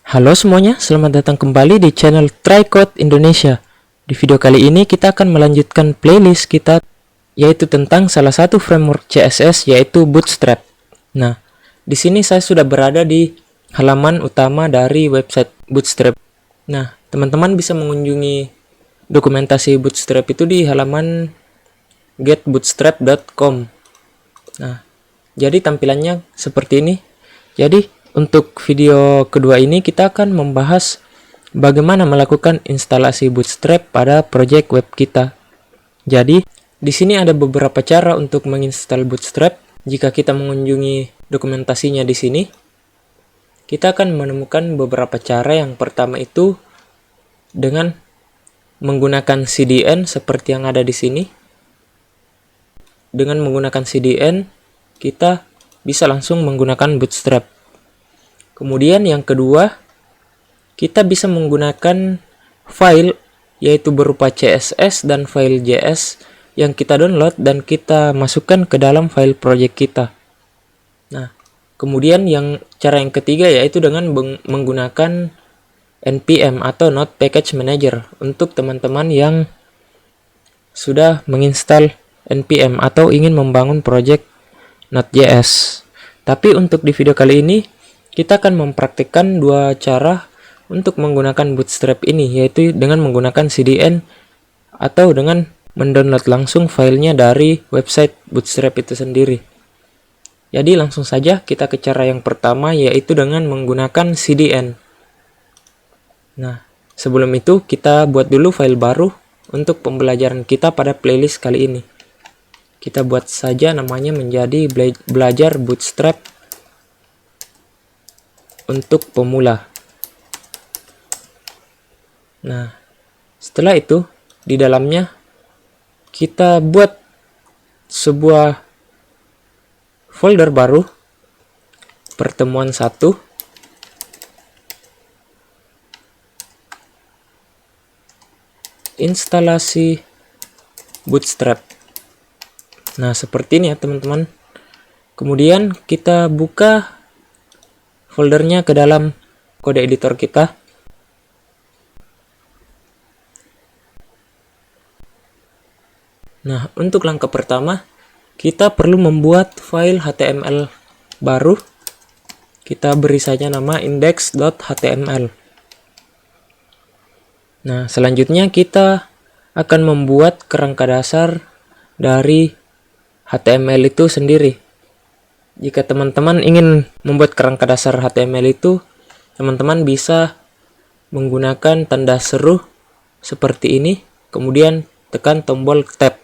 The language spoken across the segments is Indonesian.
Halo semuanya, selamat datang kembali di channel Trycode Indonesia. Di video kali ini kita akan melanjutkan playlist kita, yaitu tentang salah satu framework CSS, yaitu Bootstrap. Nah, di sini saya sudah berada di halaman utama dari website Bootstrap. Nah, teman-teman bisa mengunjungi dokumentasi Bootstrap itu di halaman getbootstrap.com. Nah, jadi tampilannya seperti ini. Jadi, untuk video kedua ini kita akan membahas bagaimana melakukan instalasi Bootstrap pada project web kita. Jadi, di sini ada beberapa cara untuk menginstal Bootstrap. Jika kita mengunjungi dokumentasinya di sini, kita akan menemukan beberapa cara. Yang pertama itu dengan menggunakan CDN seperti yang ada di sini. Dengan menggunakan CDN, kita bisa langsung menggunakan Bootstrap. Kemudian yang kedua, kita bisa menggunakan file, yaitu berupa CSS dan file JS yang kita download dan kita masukkan ke dalam file project kita. Nah, kemudian cara yang ketiga yaitu dengan menggunakan npm atau Node Package Manager untuk teman-teman yang sudah menginstal npm atau ingin membangun project Node.js. Tapi untuk di video kali ini kita akan mempraktikkan dua cara untuk menggunakan Bootstrap ini, yaitu dengan menggunakan CDN atau dengan mendownload langsung filenya dari website Bootstrap itu sendiri. Jadi langsung saja kita ke cara yang pertama, yaitu dengan menggunakan CDN. Nah, sebelum itu kita buat dulu file baru untuk pembelajaran kita pada playlist kali ini. Kita buat saja namanya menjadi belajar Bootstrap untuk pemula. Nah, setelah itu di dalamnya kita buat sebuah folder baru, pertemuan 1, instalasi Bootstrap. Nah, seperti ini ya teman-teman. Kemudian kita buka foldernya ke dalam kode editor kita. Nah, untuk langkah pertama, kita perlu membuat file HTML baru. Kita beri saja nama index.html. Nah, selanjutnya kita akan membuat kerangka dasar dari HTML itu sendiri. Jika teman-teman ingin membuat kerangka dasar HTML itu, teman-teman bisa menggunakan tanda seru seperti ini, kemudian tekan tombol tab.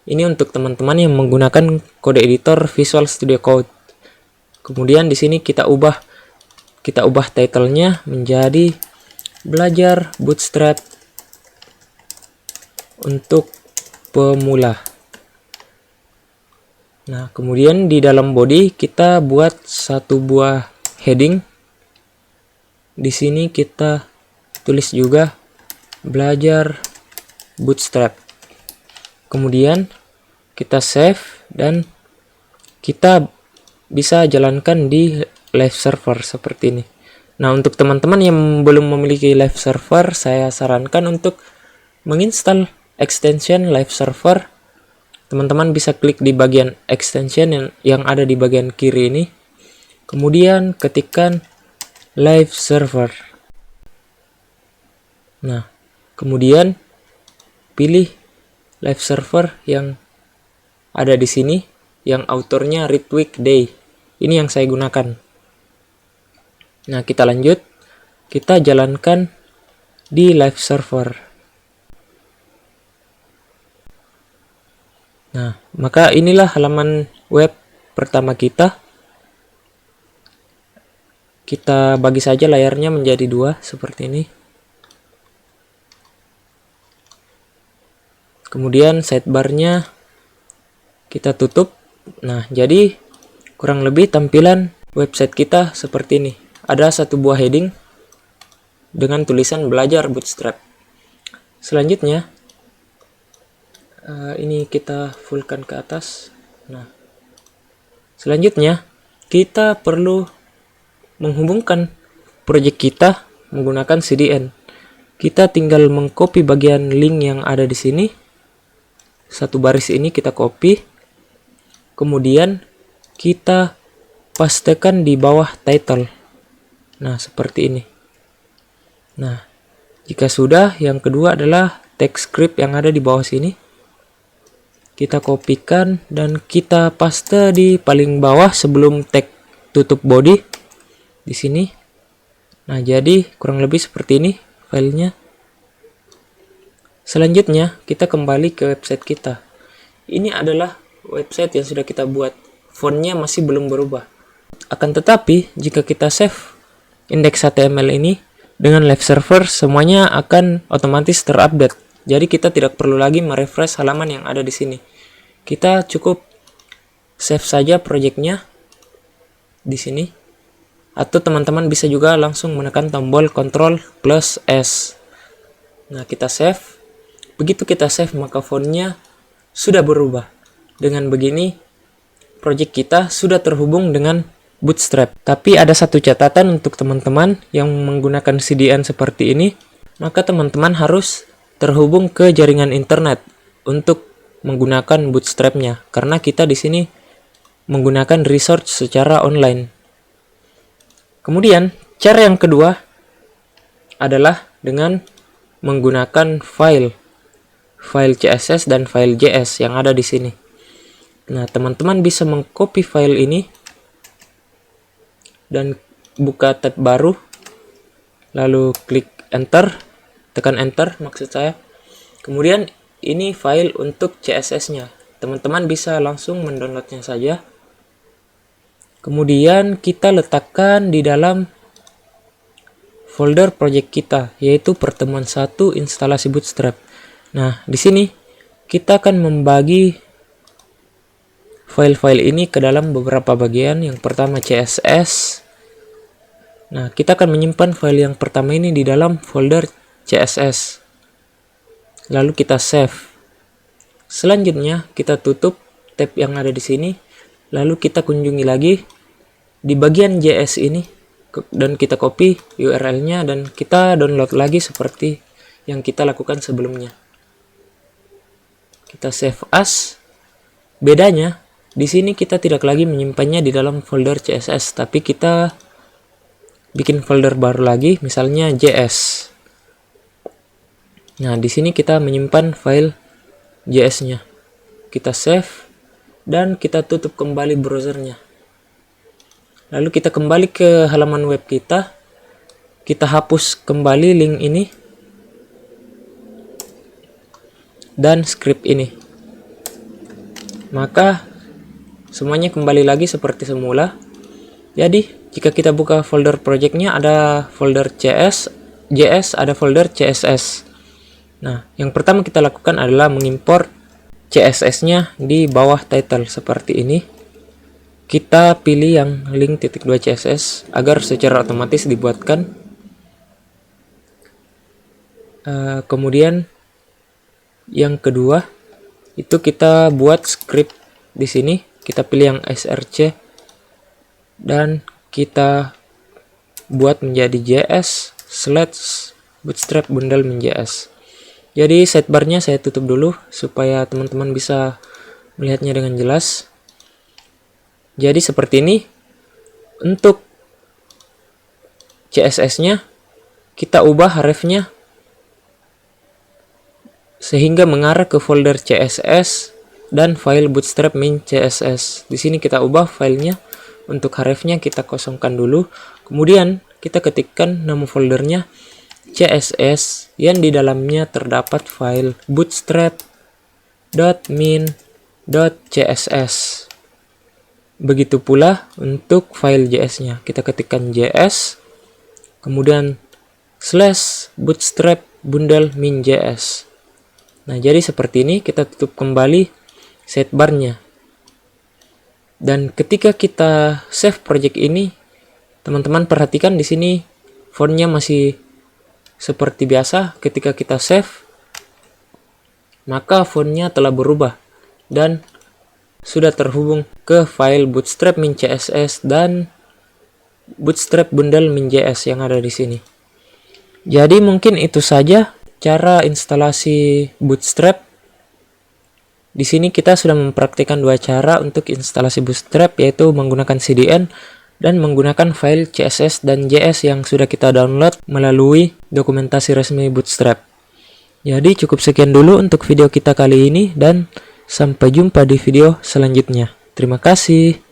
Ini untuk teman-teman yang menggunakan kode editor Visual Studio Code. Kemudian di sini kita ubah title-nya menjadi belajar Bootstrap untuk pemula. Nah, kemudian di dalam body kita buat satu buah heading. Di sini kita tulis juga belajar Bootstrap. Kemudian kita save dan kita bisa jalankan di live server seperti ini. Nah, untuk teman-teman yang belum memiliki live server, saya sarankan untuk menginstal extension live server. Teman-teman bisa klik di bagian extension yang ada di bagian kiri ini. Kemudian ketikkan live server. Nah, kemudian pilih live server yang ada di sini, yang autornya Ritwik Day. Ini yang saya gunakan. Nah, kita lanjut. Kita jalankan di live server. Nah, maka inilah halaman web pertama kita. Kita bagi saja layarnya menjadi dua seperti ini. Kemudian sidebarnya kita tutup. Nah, jadi kurang lebih tampilan website kita seperti ini. Ada satu buah heading dengan tulisan belajar Bootstrap. Selanjutnya, ini kita fullkan ke atas. Nah, selanjutnya kita perlu menghubungkan project kita menggunakan CDN. Kita tinggal mengcopy bagian link yang ada di sini. Satu baris ini kita copy. Kemudian kita pastekan di bawah title. Nah, seperti ini. Nah, jika sudah, yang kedua adalah text script yang ada di bawah sini. Kita kopikan dan kita paste di paling bawah sebelum tag tutup body di sini. Nah, jadi kurang lebih seperti ini filenya. Selanjutnya, kita kembali ke website kita. Ini adalah website yang sudah kita buat. Fontnya masih belum berubah. Akan tetapi, jika kita save index.html ini dengan live server, semuanya akan otomatis terupdate. Jadi kita tidak perlu lagi merefresh halaman yang ada di sini. Kita cukup save saja projectnya di sini, atau teman-teman bisa juga langsung menekan tombol Ctrl+S. Nah, kita save. Begitu kita save, maka fontnya sudah berubah. Dengan begini, project kita sudah terhubung dengan Bootstrap. Tapi ada satu catatan untuk teman-teman yang menggunakan CDN seperti ini, maka teman-teman harus terhubung ke jaringan internet untuk menggunakan Bootstrap-nya, karena kita di sini menggunakan research secara online. Kemudian, cara yang kedua adalah dengan menggunakan file CSS dan file JS yang ada di sini. Nah, teman-teman bisa mengcopy file ini dan buka tab baru, lalu klik enter, tekan enter maksud saya. Kemudian ini file untuk CSS-nya. Teman-teman bisa langsung mendownloadnya saja. Kemudian kita letakkan di dalam folder project kita, yaitu pertemuan 1 instalasi Bootstrap. Nah, di sini kita akan membagi file-file ini ke dalam beberapa bagian. Yang pertama CSS. Nah, kita akan menyimpan file yang pertama ini di dalam folder CSS. Lalu kita save. Selanjutnya kita tutup tab yang ada di sini. Lalu kita kunjungi lagi di bagian JS ini dan kita copy URL-nya dan kita download lagi seperti yang kita lakukan sebelumnya. Kita save as. Bedanya di sini kita tidak lagi menyimpannya di dalam folder CSS, tapi kita bikin folder baru lagi, misalnya JS. Nah, di sini kita menyimpan file JS-nya. Kita save dan kita tutup kembali browsernya. Lalu kita kembali ke halaman web kita. Kita hapus kembali link ini dan script ini. Maka semuanya kembali lagi seperti semula. Jadi, jika kita buka folder projectnya, ada folder JS, ada folder CSS. Nah, yang pertama kita lakukan adalah mengimport CSS-nya di bawah title seperti ini. Kita pilih yang link.2 CSS agar secara otomatis dibuatkan. Kemudian yang kedua itu kita buat script di sini. Kita pilih yang src dan kita buat menjadi JS/bootstrap bundle min JS. Jadi sidebarnya saya tutup dulu supaya teman-teman bisa melihatnya dengan jelas. Jadi seperti ini. Untuk CSS-nya kita ubah href-nya sehingga mengarah ke folder CSS dan file bootstrap min CSS. Di sini kita ubah filenya. Untuk href-nya kita kosongkan dulu. Kemudian kita ketikkan nama foldernya CSS yang di dalamnya terdapat file bootstrap.min.css. Begitu pula untuk file JS-nya. Kita ketikkan JS, kemudian /bootstrap bundle min JS. Nah, jadi seperti ini. Kita tutup kembali sidebar-nya. Dan ketika kita save project ini, teman-teman perhatikan di sini fontnya masih seperti biasa. Ketika kita save, maka fontnya telah berubah dan sudah terhubung ke file bootstrap min CSS dan Bootstrap bundle min.js yang ada di sini. Jadi mungkin itu saja cara instalasi Bootstrap. Di sini kita sudah mempraktikkan dua cara untuk instalasi Bootstrap, yaitu menggunakan CDN dan menggunakan file CSS dan JS yang sudah kita download melalui dokumentasi resmi Bootstrap. Jadi cukup sekian dulu untuk video kita kali ini dan sampai jumpa di video selanjutnya. Terima kasih.